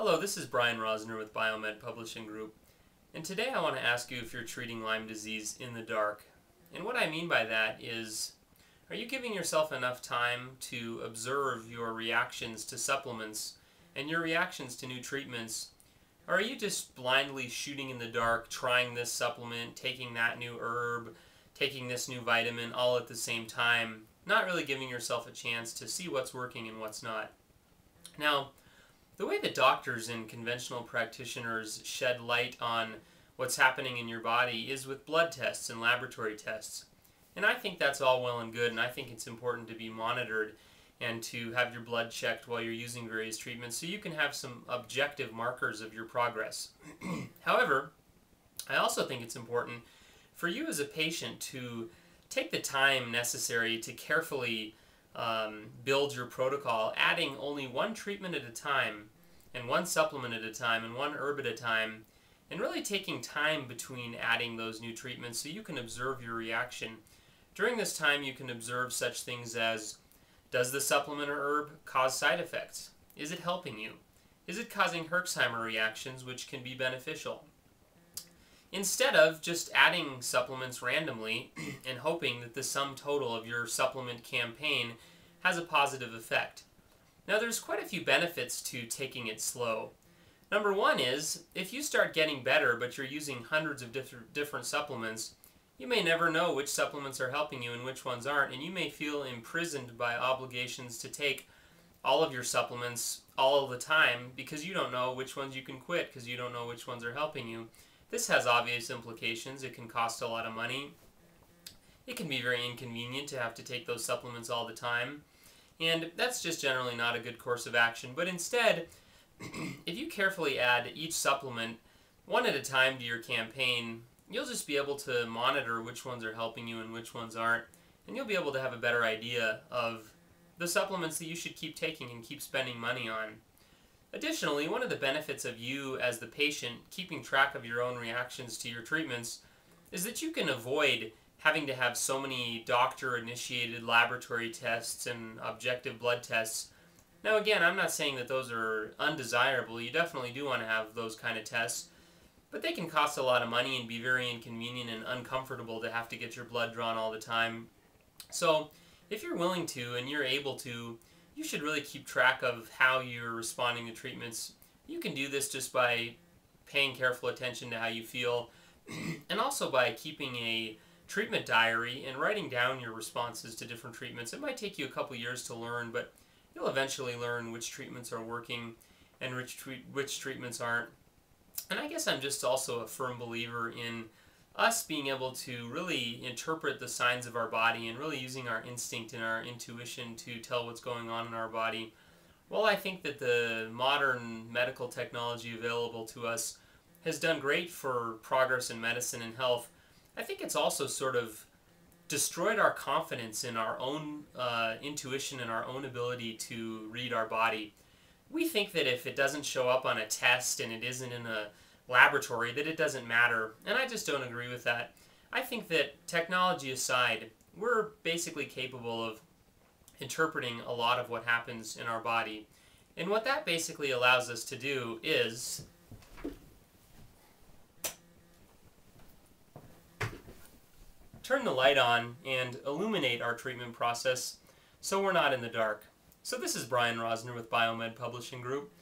Hello, this is Bryan Rosner with Biomed Publishing Group, and today I want to ask you if you're treating Lyme disease in the dark. And what I mean by that is, are you giving yourself enough time to observe your reactions to supplements and your reactions to new treatments? Or are you just blindly shooting in the dark, trying this supplement, taking that new herb, taking this new vitamin all at the same time, not really giving yourself a chance to see what's working and what's not? Now, the way that doctors and conventional practitioners shed light on what's happening in your body is with blood tests and laboratory tests. And I think that's all well and good, and I think it's important to be monitored and to have your blood checked while you're using various treatments so you can have some objective markers of your progress. However, I also think it's important for you as a patient to take the time necessary to carefully build your protocol, adding only one treatment at a time and one supplement at a time and one herb at a time, and really taking time between adding those new treatments so you can observe your reaction. During this time you can observe such things as, does the supplement or herb cause side effects? Is it helping you? Is it causing Herxheimer reactions which can be beneficial? Instead of just adding supplements randomly and hoping that the sum total of your supplement campaign has a positive effect. Now there's quite a few benefits to taking it slow. Number one is, if you start getting better but you're using hundreds of different supplements, you may never know which supplements are helping you and which ones aren't, and you may feel imprisoned by obligations to take all of your supplements all of the time because you don't know which ones you can quit because you don't know which ones are helping you. This has obvious implications. It can cost a lot of money. It can be very inconvenient to have to take those supplements all the time. And that's just generally not a good course of action. But instead, if you carefully add each supplement one at a time to your campaign, you'll just be able to monitor which ones are helping you and which ones aren't. And you'll be able to have a better idea of the supplements that you should keep taking and keep spending money on. Additionally, one of the benefits of you as the patient keeping track of your own reactions to your treatments is that you can avoid having to have so many doctor-initiated laboratory tests and objective blood tests. Now again, I'm not saying that those are undesirable. You definitely do want to have those kind of tests, but they can cost a lot of money and be very inconvenient and uncomfortable to have to get your blood drawn all the time. So if you're willing to and you're able to, you should really keep track of how you're responding to treatments. You can do this just by paying careful attention to how you feel and also by keeping a treatment diary and writing down your responses to different treatments. It might take you a couple years to learn, but you'll eventually learn which treatments are working and which treatments aren't. And I guess I'm just also a firm believer in us being able to really interpret the signs of our body and really using our instinct and our intuition to tell what's going on in our body. While I think that the modern medical technology available to us has done great for progress in medicine and health, I think it's also sort of destroyed our confidence in our own intuition and our own ability to read our body. We think that if it doesn't show up on a test and it isn't in a laboratory, that it doesn't matter, and I just don't agree with that. I think that technology aside, we're basically capable of interpreting a lot of what happens in our body, and what that basically allows us to do is turn the light on and illuminate our treatment process so we're not in the dark. So this is Bryan Rosner with Biomed Publishing Group.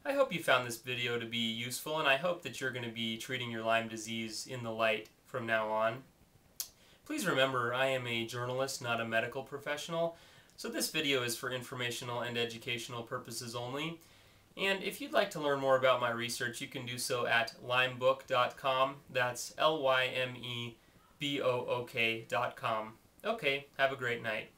I hope you found this video to be useful, and I hope that you're going to be treating your Lyme disease in the light from now on. Please remember, I am a journalist, not a medical professional, so this video is for informational and educational purposes only. And if you'd like to learn more about my research, you can do so at lymebook.com. That's LYMEBOOK.com. Okay, have a great night.